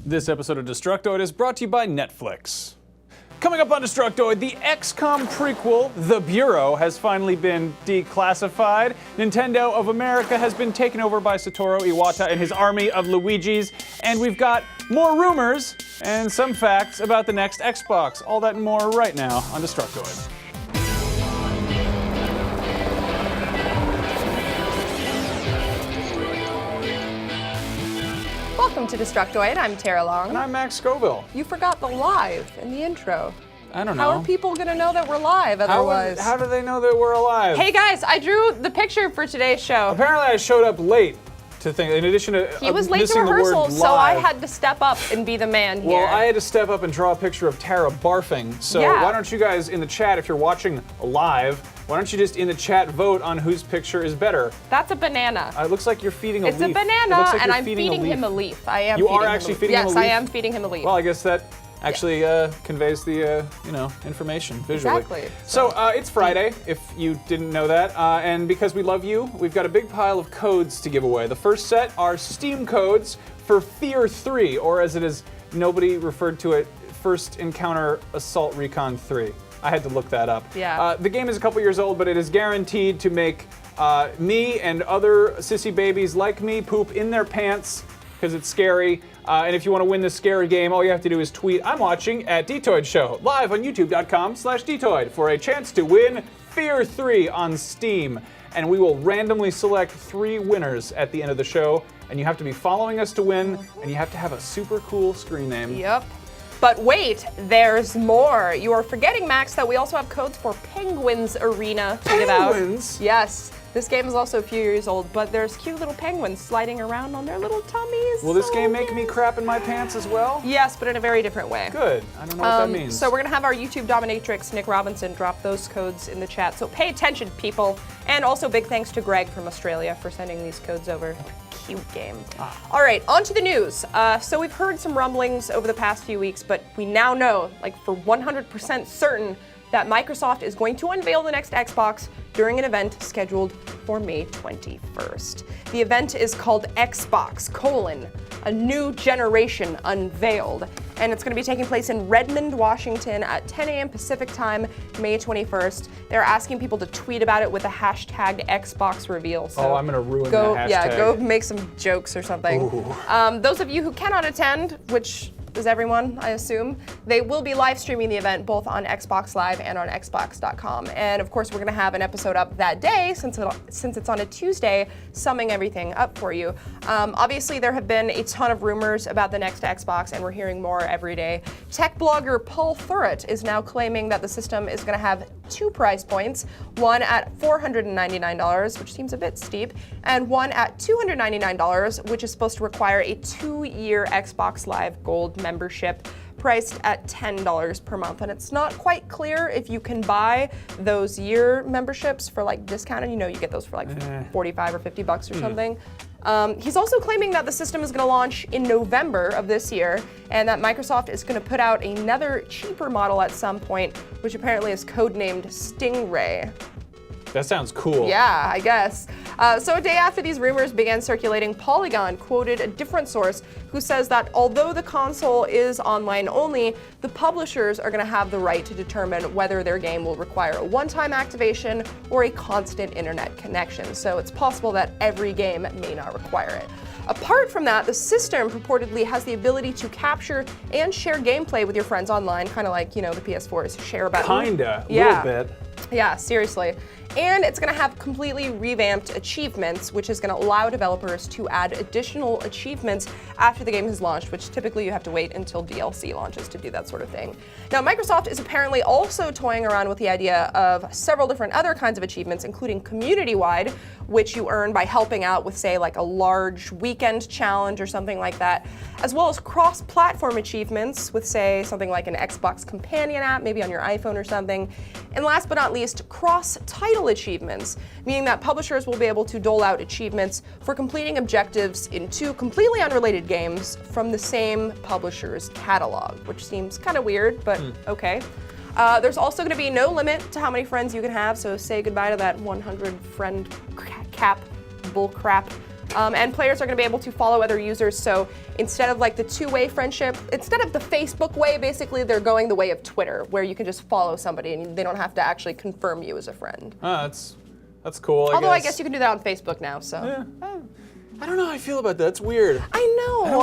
This episode of Destructoid is brought to you by Netflix. Coming up on Destructoid, the XCOM prequel, The Bureau, has finally been declassified. Nintendo of America has been taken over by Satoru Iwata and his army of Luigis. And we've got more rumors and some facts about the next Xbox. All that and more right now on Destructoid. Welcome to Destructoid. I'm Tara Long. And I'm Max Scoville. You forgot the live in the intro. I don't know. How are people going to know that we're live otherwise? How do they know that we're alive? Hey guys, I drew the picture for today's show. Apparently I showed up late to think, in addition to He was late to rehearsal, so I had to step up and be the man here. Well, I had to step up and draw a picture of Tara barfing. So why don't you guys in the chat, if you're watching live, why don't you just in the chat vote on whose picture is better? That's a banana. It looks like you're feeding a leaf. It's a banana, like and I'm feeding him a leaf. I am. You feeding are him actually a leaf. feeding him a leaf? Yes, I am feeding him a leaf. Well, I guess that actually conveys the information visually. Exactly. So it's Friday, if you didn't know that, and because we love you, we've got a big pile of codes to give away. The first set are Steam codes for Fear 3, or as it is nobody referred to it, First Encounter Assault Recon 3. I had to look that up. Yeah. The game is a couple years old, but it is guaranteed to make me and other sissy babies like me poop in their pants because it's scary. And if you want to win this scary game, all you have to do is tweet, "I'm watching" at Detoid Show, live on youtube.com/Detoid for a chance to win Fear 3 on Steam. And we will randomly select 3 winners at the end of the show. And you have to be following us to win, and you have to have a super cool screen name. Yep. But wait, there's more. You are forgetting, Max, that we also have codes for Penguins Arena to give out. Penguins? Yes. This game is also a few years old, but there's cute little penguins sliding around on their little tummies. Will this game make me crap in my pants as well? Yes, but in a very different way. Good. I don't know what that means. So we're going to have our YouTube dominatrix, Nick Robinson, drop those codes in the chat. So pay attention, people. And also big thanks to Greg from Australia for sending these codes over. Cute game. All right, on to the news. So we've heard some rumblings over the past few weeks, but we now know, like for 100% certain, that Microsoft is going to unveil the next Xbox during an event scheduled for May 21st. The event is called Xbox: A New Generation Unveiled, and it's going to be taking place in Redmond, Washington at 10 a.m. Pacific time, May 21st. They're asking people to tweet about it with the hashtag Xbox Reveal. So I'm going to ruin that hashtag. Yeah, go make some jokes or something. Those of you who cannot attend, which is everyone, I assume, they will be live streaming the event both on Xbox Live and on Xbox.com. And of course, we're going to have an episode up that day since it's on a Tuesday, summing everything up for you. Obviously, there have been a ton of rumors about the next Xbox, and we're hearing more every day. Tech blogger Paul Thurrott is now claiming that the system is going to have 2 price points, one at $499, which seems a bit steep, and one at $299, which is supposed to require a 2-year Xbox Live Gold membership priced at $10 per month. And it's not quite clear if you can buy those year memberships for like discounted. You know, you get those for like 45 or 50 bucks or something. He's also claiming that the system is going to launch in November of this year, and that Microsoft is going to put out another cheaper model at some point, which apparently is codenamed Stingray. That sounds cool. Yeah, I guess. So a day after these rumors began circulating, Polygon quoted a different source who says that although the console is online only, the publishers are going to have the right to determine whether their game will require a one-time activation or a constant internet connection. So it's possible that every game may not require it. Apart from that, the system purportedly has the ability to capture and share gameplay with your friends online, kind of like, you know, the PS4's share button. Kinda, a little bit. Yeah, seriously. And it's going to have completely revamped achievements, which is going to allow developers to add additional achievements after the game has launched, which typically you have to wait until DLC launches to do that sort of thing. Now, Microsoft is apparently also toying around with the idea of several different other kinds of achievements, including community-wide, which you earn by helping out with, say, like a large weekend challenge or something like that, as well as cross-platform achievements with, say, something like an Xbox companion app, maybe on your iPhone or something. And last but not least, cross-title achievements, meaning that publishers will be able to dole out achievements for completing objectives in 2 completely unrelated games from the same publisher's catalog, which seems kind of weird, but okay. There's also going to be no limit to how many friends you can have, so say goodbye to that 100 friend cap bullcrap. And players are going to be able to follow other users. So instead of like the two-way friendship, instead of the Facebook way, basically they're going the way of Twitter, where you can just follow somebody and they don't have to actually confirm you as a friend. That's cool. Although I guess you can do that on Facebook now. So. Yeah. I don't know how I feel about that. It's weird. I know. I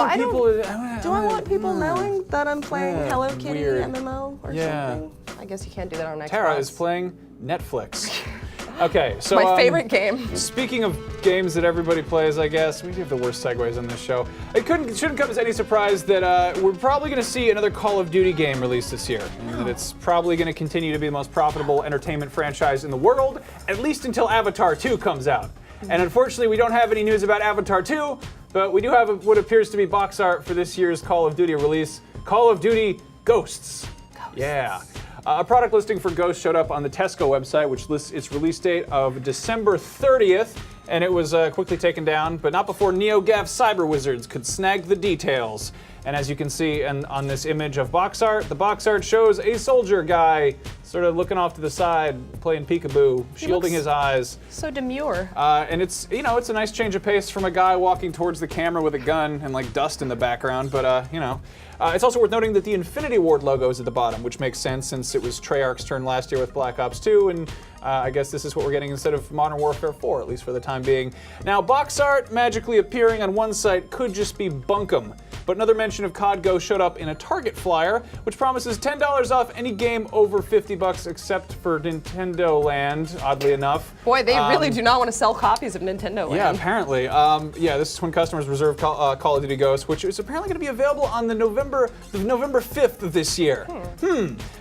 want people knowing that I'm playing Hello Kitty weird. MMO or something? I guess you can't do that on Xbox. Tara is playing Netflix. Okay, so my favorite game. Speaking of games that everybody plays, I guess we do have the worst segues on this show. It shouldn't come as any surprise that we're probably going to see another Call of Duty game released this year, and that it's probably going to continue to be the most profitable entertainment franchise in the world, at least until Avatar 2 comes out. And unfortunately, we don't have any news about Avatar 2, but we do have what appears to be box art for this year's Call of Duty release, Call of Duty Ghosts. Yeah. A product listing for Ghost showed up on the Tesco website, which lists its release date of December 30th, and it was quickly taken down, but not before NeoGAF cyber wizards could snag the details. And as you can see on this image of box art, the box art shows a soldier guy sort of looking off to the side, playing peekaboo, shielding his eyes. So demure. And it's a nice change of pace from a guy walking towards the camera with a gun and like dust in the background, but it's also worth noting that the Infinity Ward logo is at the bottom, which makes sense since it was Treyarch's turn last year with Black Ops 2, and I guess this is what we're getting instead of Modern Warfare 4, at least for the time being. Now, box art magically appearing on one site could just be bunkum, but another mention of COD Go showed up in a Target flyer, which promises $10 off any game over $50 except for Nintendo Land, oddly enough. Boy, they really do not want to sell copies of Nintendo Land. Yeah, apparently. This is when customers reserve Call of Duty Ghosts, which is apparently going to be available on the November 5th of this year.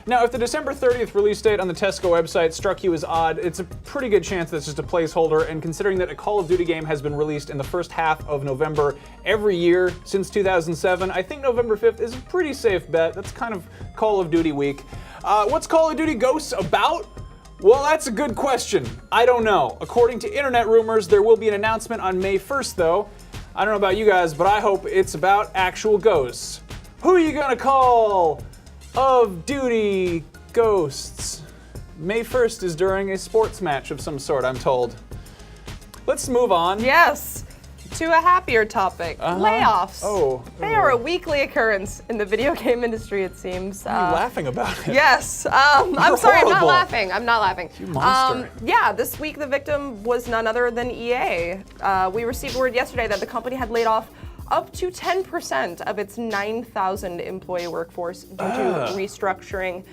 Now, if the December 30th release date on the Tesco website struck you as odd, it's a pretty good chance that's just a placeholder, and considering that a Call of Duty game has been released in the first half of November every year since 2007, I think November 5th is a pretty safe bet. That's kind of Call of Duty week. What's Call of Duty Ghosts about? Well, that's a good question. I don't know. According to internet rumors, there will be an announcement on May 1st, though. I don't know about you guys, but I hope it's about actual ghosts. Who are you gonna call of Duty Ghosts? May 1st is during a sports match of some sort, I'm told. Let's move on. Yes. To a happier topic, layoffs. They are a weekly occurrence in the video game industry, it seems. Why are you laughing about it? Yes. I'm sorry, horrible. I'm not laughing. You monster. This week the victim was none other than EA. We received word yesterday that the company had laid off up to 10% of its 9,000 employee workforce due to restructuring.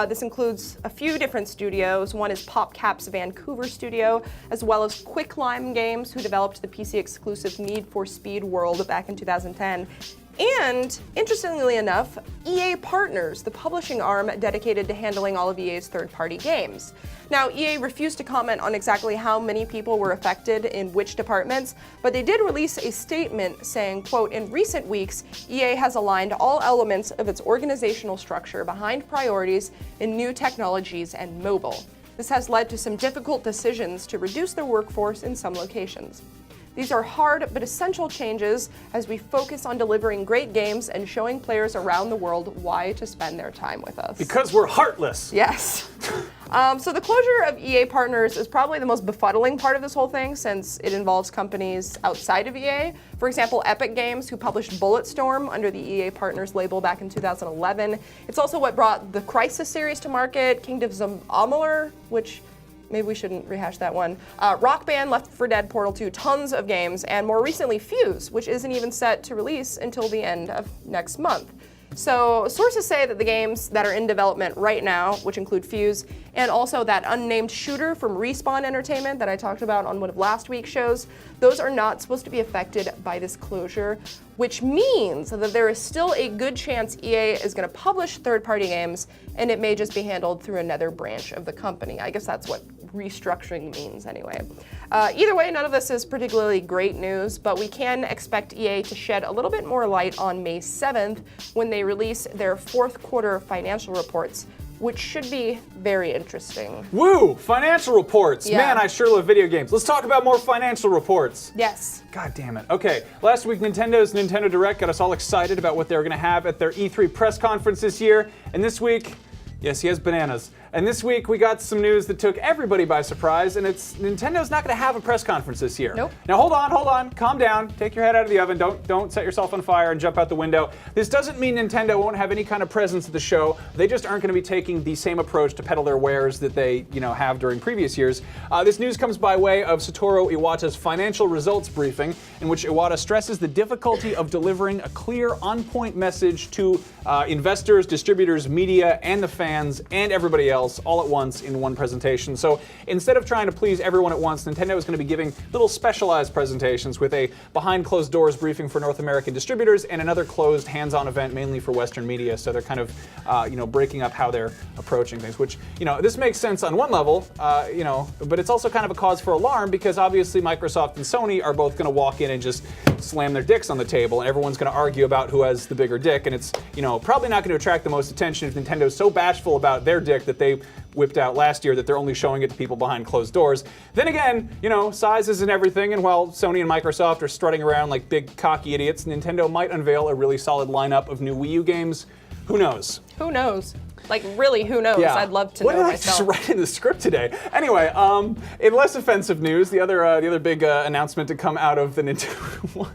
This includes a few different studios. One is PopCap's Vancouver studio, as well as Quicklime Games, who developed the PC-exclusive Need for Speed World back in 2010. And, interestingly enough, EA Partners, the publishing arm dedicated to handling all of EA's third-party games. Now, EA refused to comment on exactly how many people were affected in which departments, but they did release a statement saying, quote, "In recent weeks, EA has aligned all elements of its organizational structure behind priorities in new technologies and mobile. This has led to some difficult decisions to reduce their workforce in some locations. These are hard but essential changes as we focus on delivering great games and showing players around the world why to spend their time with us." Because we're heartless. Yes. So the closure of EA Partners is probably the most befuddling part of this whole thing, since it involves companies outside of EA. For example, Epic Games, who published Bulletstorm under the EA Partners label back in 2011. It's also what brought the Crysis series to market, Kingdoms of Amalur, which maybe we shouldn't rehash that one. Rock Band, Left 4 Dead, Portal 2, tons of games, and more recently Fuse, which isn't even set to release until the end of next month. So sources say that the games that are in development right now, which include Fuse, and also that unnamed shooter from Respawn Entertainment that I talked about on one of last week's shows, those are not supposed to be affected by this closure, which means that there is still a good chance EA is going to publish third-party games, and it may just be handled through another branch of the company. I guess that's what restructuring means anyway. Either way, none of this is particularly great news, but we can expect EA to shed a little bit more light on May 7th when they release their fourth quarter financial reports, which should be very interesting. Woo! Financial reports! Yeah. Man, I sure love video games. Let's talk about more financial reports. Yes. God damn it. Okay, last week Nintendo's Nintendo Direct got us all excited about what they were going to have at their E3 press conference this year, and this week, yes, he has bananas. And this week we got some news that took everybody by surprise, and it's Nintendo's not going to have a press conference this year. Nope. Now hold on, calm down, take your head out of the oven, don't set yourself on fire and jump out the window. This doesn't mean Nintendo won't have any kind of presence at the show. They just aren't going to be taking the same approach to peddle their wares that they, have during previous years. This news comes by way of Satoru Iwata's financial results briefing, in which Iwata stresses the difficulty of delivering a clear, on-point message to investors, distributors, media, and the fans, and everybody else all at once in one presentation. So instead of trying to please everyone at once, Nintendo is going to be giving little specialized presentations with a behind closed doors briefing for North American distributors and another closed hands-on event mainly for Western media. So they're kind of breaking up how they're approaching things, which this makes sense on one level, but it's also kind of a cause for alarm because obviously Microsoft and Sony are both going to walk in and just slam their dicks on the table, and everyone's going to argue about who has the bigger dick, and it's probably not going to attract the most attention if Nintendo's so bashful about their dick that they whipped out last year that they're only showing it to people behind closed doors. Then again, size isn't everything, and while Sony and Microsoft are strutting around like big cocky idiots, Nintendo might unveil a really solid lineup of new Wii U games. Who knows? Who knows? Like, really, who knows? Yeah. I'd love to what know did myself. I just write in the script today? Anyway, in less offensive news, the other big announcement to come out of the Nintendo.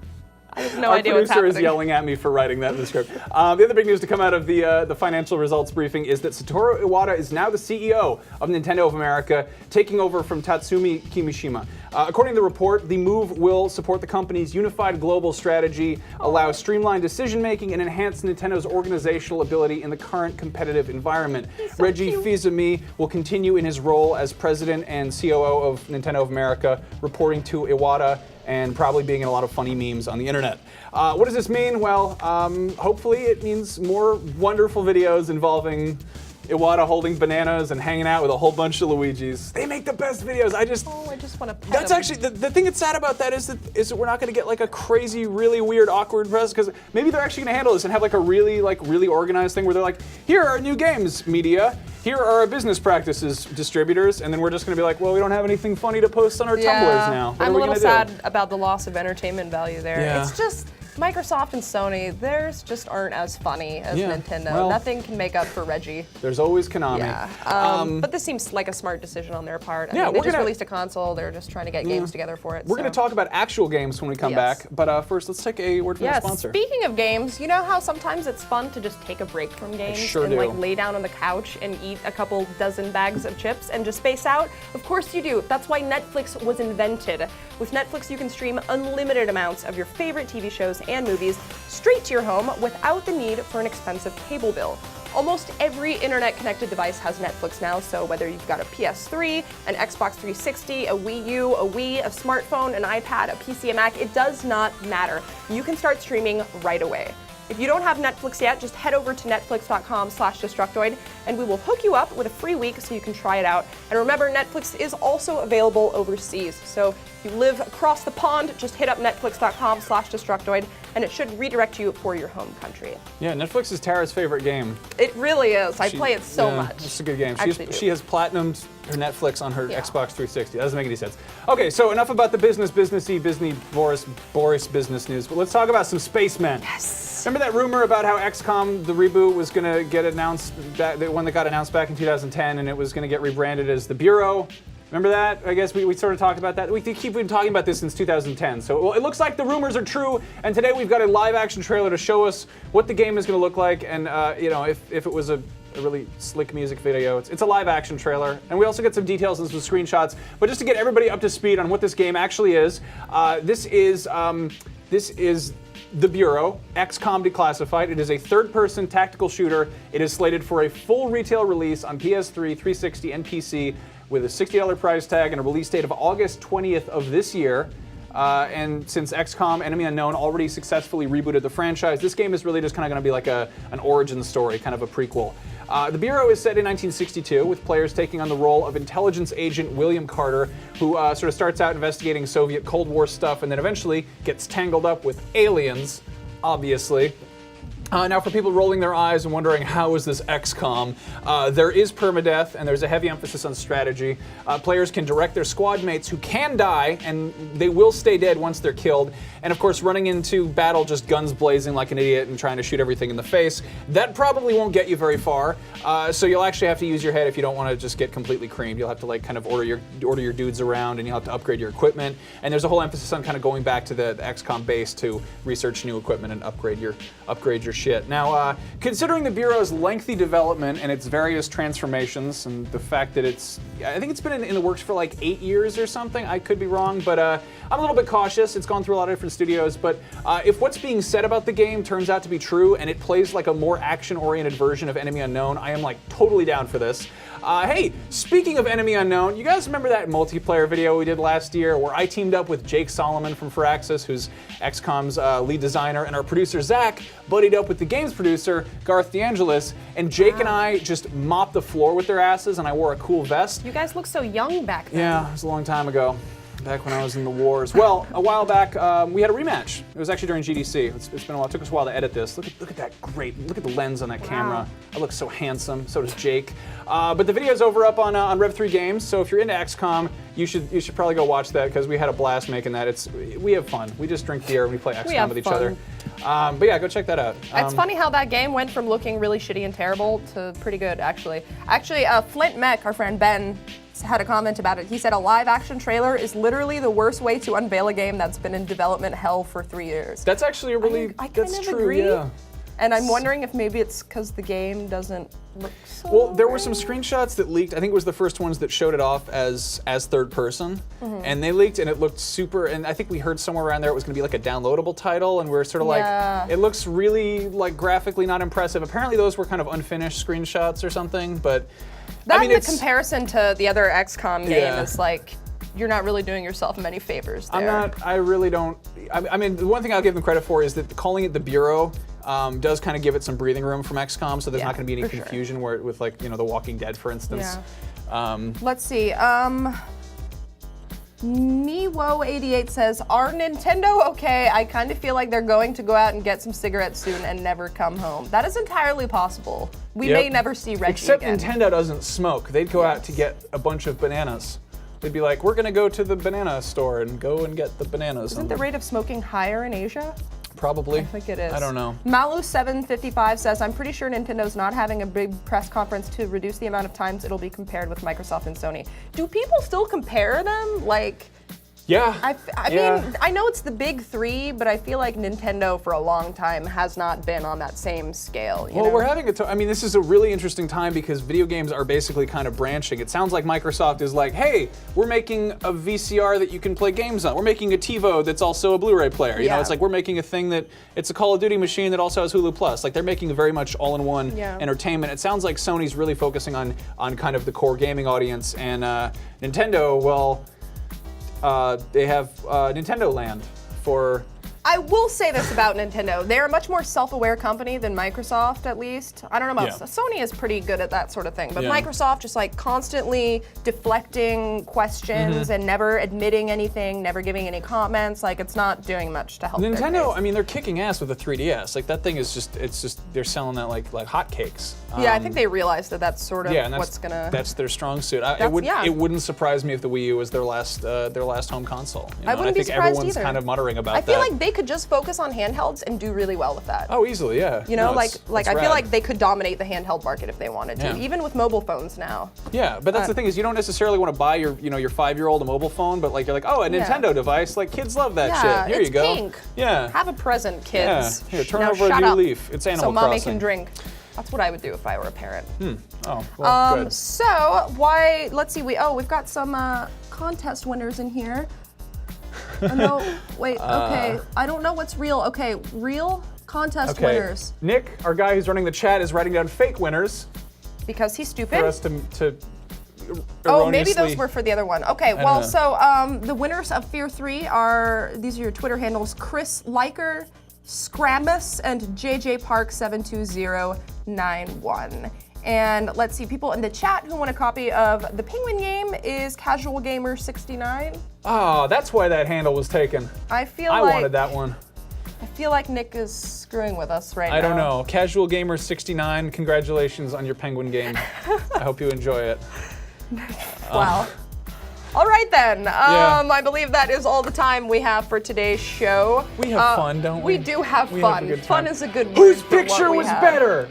I have no idea what's Our producer happening. is yelling at me for writing that in the script. The other big news to come out of the financial results briefing is that Satoru Iwata is now the CEO of Nintendo of America, taking over from Tatsumi Kimishima. According to the report, the move will support the company's unified global strategy, allow streamlined decision-making, and enhance Nintendo's organizational ability in the current competitive environment. So Reggie cute. Fils-Aimé will continue in his role as president and COO of Nintendo of America, reporting to Iwata and probably being in a lot of funny memes on the internet. What does this mean? Well, hopefully it means more wonderful videos involving Iwata holding bananas and hanging out with a whole bunch of Luigis. They make the best videos. I just want to pet That's him. actually the thing that's sad about that is that we're not going to get like a crazy, really weird, awkward press, because maybe they're actually going to handle this and have like a really organized thing where they're like, here are new games, media. Here are our business practices, distributors, and then we're just going to be like, well, we don't have anything funny to post on our Tumblrs now. What I'm are we a little gonna sad do? about the loss of entertainment value there. Yeah. It's just Microsoft and Sony, theirs just aren't as funny as Yeah, Nintendo. well- Nothing can make up for Reggie. There's always Konami. Yeah. But this seems like a smart decision on their part. Yeah, They we're just gonna- released a console. They're just trying to get games together for it. We're going to talk about actual games when we come Yes. back, but first let's take a word from our Yes, sponsor. speaking of games, you know how sometimes it's fun to just take a break from games sure and do. like lay down on the couch and eat a couple dozen bags of chips and just space out? Of course you do. That's why Netflix was invented. With Netflix, you can stream unlimited amounts of your favorite TV shows and movies straight to your home without the need for an expensive cable bill. Almost every internet-connected device has Netflix now, so whether you've got a PS3, an Xbox 360, a Wii U, a Wii, a smartphone, an iPad, a PC, a Mac, it does not matter. You can start streaming right away. If you don't have Netflix yet, just head over to netflix.com/Destructoid and we will hook you up with a free week so you can try it out. And remember, Netflix is also available overseas. So if you live across the pond, just hit up netflix.com/Destructoid and it should redirect you for your home country. Yeah, Netflix is Tara's favorite game. It really is. I play it so Yeah, much. It's a good game. Actually do. She has platinumed her Netflix on her Yeah. Xbox 360. That doesn't make any sense. Okay, so enough about the businessy, Boris business news, but let's talk about some spacemen. Yes. Remember that rumor about how XCOM, the reboot, was going to get announced, the one that got announced back in 2010, and it was going to get rebranded as the Bureau? Remember that? I guess we sort of talked about that. We keep been talking about this since 2010. So well, it looks like the rumors are true, and today we've got a live-action trailer to show us what the game is going to look like, and if it was a really slick music video. It's a live-action trailer, and we also get some details and some screenshots. But just to get everybody up to speed on what this game actually is, this is The Bureau, XCOM Declassified. It is a third-person tactical shooter. It is slated for a full retail release on PS3, 360, and PC with a $60 price tag and a release date of August 20th of this year. And since XCOM Enemy Unknown already successfully rebooted the franchise, this game is really just kind of going to be like an origin story, kind of a prequel. The Bureau is set in 1962, with players taking on the role of intelligence agent William Carter, who sort of starts out investigating Soviet Cold War stuff and then eventually gets tangled up with aliens, obviously. Now, for people rolling their eyes and wondering how is this XCOM, there is permadeath and there's a heavy emphasis on strategy. Players can direct their squad mates who can die, and they will stay dead once they're killed. And of course, running into battle just guns blazing like an idiot and trying to shoot everything in the face, that probably won't get you very far. So you'll actually have to use your head if you don't want to just get completely creamed. You'll have to like kind of order your dudes around, and you'll have to upgrade your equipment. And there's a whole emphasis on kind of going back to the XCOM base to research new equipment and upgrade your shit. Now, considering the Bureau's lengthy development and its various transformations, and the fact that I think it's been in the works for like 8 years or something. I could be wrong, but I'm a little bit cautious. It's gone through a lot of different studios, but if what's being said about the game turns out to be true and it plays like a more action-oriented version of Enemy Unknown, I am like totally down for this. Hey, speaking of Enemy Unknown, you guys remember that multiplayer video we did last year where I teamed up with Jake Solomon from Firaxis, who's XCOM's lead designer, and our producer Zach buddied up with the game's producer, Garth DeAngelis, and Jake and I just mopped the floor with their asses, and I wore a cool vest. You guys look so young back then. Yeah, it was a long time ago. Back when I was in the wars. Well, a while back, we had a rematch. It was actually during GDC. It's been a while. It took us a while to edit this. Look at that great. Look at the lens on that camera. I look so handsome. So does Jake. But the video's over up on Rev3 Games. So if you're into XCOM, you should probably go watch that because we had a blast making that. We have fun. We just drink beer and we play XCOM with each other. But yeah, go check that out. It's funny how that game went from looking really shitty and terrible to pretty good, actually. Actually, Flint Mech, our friend Ben, had a comment about it. He said a live-action trailer is literally the worst way to unveil a game that's been in development hell for 3 years. That's actually a really that's true. Agree. Yeah. And I'm wondering if maybe it's because the game doesn't look so Well, there were some screenshots that leaked. I think it was the first ones that showed it off as third person. And they leaked and it looked super, and I think we heard somewhere around there it was gonna be like a downloadable title, and we're sort of like, it looks really like graphically not impressive. Apparently those were kind of unfinished screenshots or something, but that I mean, in the comparison to the other XCOM game is like, you're not really doing yourself many favors there. I really don't. I mean, the one thing I'll give them credit for is that calling it the Bureau does kind of give it some breathing room from XCOM, so there's not going to be any confusion where with like, The Walking Dead, for instance. Let's see. Miwo88 says, are Nintendo okay? I kind of feel like they're going to go out and get some cigarettes soon and never come home. That is entirely possible. We may never see Reggie Except again. Nintendo doesn't smoke. They'd go out to get a bunch of bananas. They'd be like, we're going to go to the banana store and go and get the bananas. Isn't the rate of smoking higher in Asia? Probably. I think it is. I don't know. Malu755 says, I'm pretty sure Nintendo's not having a big press conference to reduce the amount of times it'll be compared with Microsoft and Sony. Do people still compare them? Like, yeah. I mean, I know it's the big three, but I feel like Nintendo for a long time has not been on that same scale. You know? We're having I mean, this is a really interesting time because video games are basically kind of branching. It sounds like Microsoft is like, hey, we're making a VCR that you can play games on. We're making a TiVo that's also a Blu-ray player. You know, it's like we're making a thing that it's a Call of Duty machine that also has Hulu Plus. Like they're making a very much all-in-one entertainment. It sounds like Sony's really focusing on kind of the core gaming audience, and Nintendo, well, they have Nintendo Land for... I will say this about Nintendo. They're a much more self-aware company than Microsoft, at least. I don't know about Sony is pretty good at that sort of thing, but Microsoft just like constantly deflecting questions and never admitting anything, never giving any comments. Like it's not doing much to help Nintendo, I mean, they're kicking ass with the 3DS. Like that thing is just, they're selling that like hotcakes. Yeah, I think they realized that that's sort of what's gonna... That's their strong suit. It wouldn't surprise me if the Wii U was their last home console. You know? I wouldn't be surprised everyone's either. kind of muttering about that. I feel like they could just focus on handhelds and do really well with that. Oh, easily, yeah. You know, I feel like they could dominate the handheld market if they wanted to, even with mobile phones now. Yeah, but that's the thing is you don't necessarily want to buy your 5-year-old a mobile phone, but like you're like, oh, a Nintendo device, like kids love that shit. Here you go. Pink. Yeah. Have a present, kids. Yeah. Here, turn over a new leaf. It's Animal Crossing. So mommy Crossing. can drink. That's what I would do if I were a parent. Oh, well, good. So let's see. We've got some contest winners in here. No, wait. Okay, I don't know what's real. Okay, real contest winners. Nick, our guy who's running the chat, is writing down fake winners because he's stupid. For us to Oh, maybe those were for the other one. Okay, well, so the winners of Fear 3 are, these are your Twitter handles, Chris Liker, Scramus, and JJ Park 72091. And let's see, people in the chat who want a copy of the Penguin game is Casual Gamer 69. Oh, that's why that handle was taken. I wanted that one. I feel like Nick is screwing with us right now. I don't know. Casual Gamer 69, congratulations on your penguin game. I hope you enjoy it. Wow. All right then. Yeah. I believe that is all the time we have for today's show. We have fun, don't we? We do have We fun. have a good Fun time. is a good word. Whose for what picture we was have. better?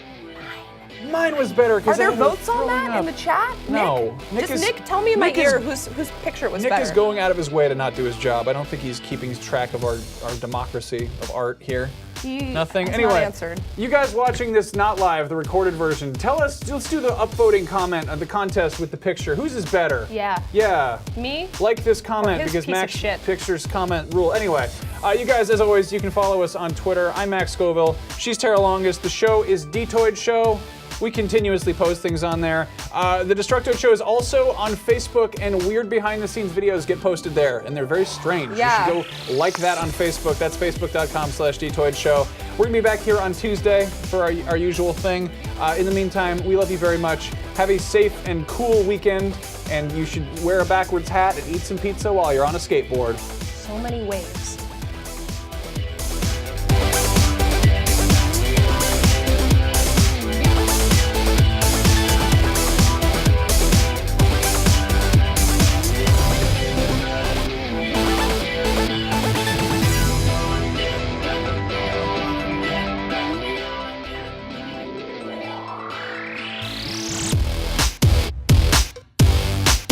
Mine was better. Are there votes on that in the chat? No. Nick? Nick, tell me in my Nick is- ear whose picture was Nick better. is going out of his way to not do his job. I don't think he's keeping track of our democracy of art here. He Nothing. has Anyway, not answered. you guys watching this not live, the recorded version, tell us, let's do the upvoting comment of the contest with the picture. Whose is better? Yeah. Yeah. Me? Like this comment his because piece of Max shit. Pictures comment rule. Anyway, you guys, as always, you can follow us on Twitter. I'm Max Scoville. She's Tara Longest. The show is Detoid Show. We continuously post things on there. The Destructoid Show is also on Facebook, and weird behind-the-scenes videos get posted there, and they're very strange. Yeah. You should go like that on Facebook. That's facebook.com/Detoid Show. We're gonna be back here on Tuesday for our usual thing. In the meantime, we love you very much. Have a safe and cool weekend, and you should wear a backwards hat and eat some pizza while you're on a skateboard. So many waves.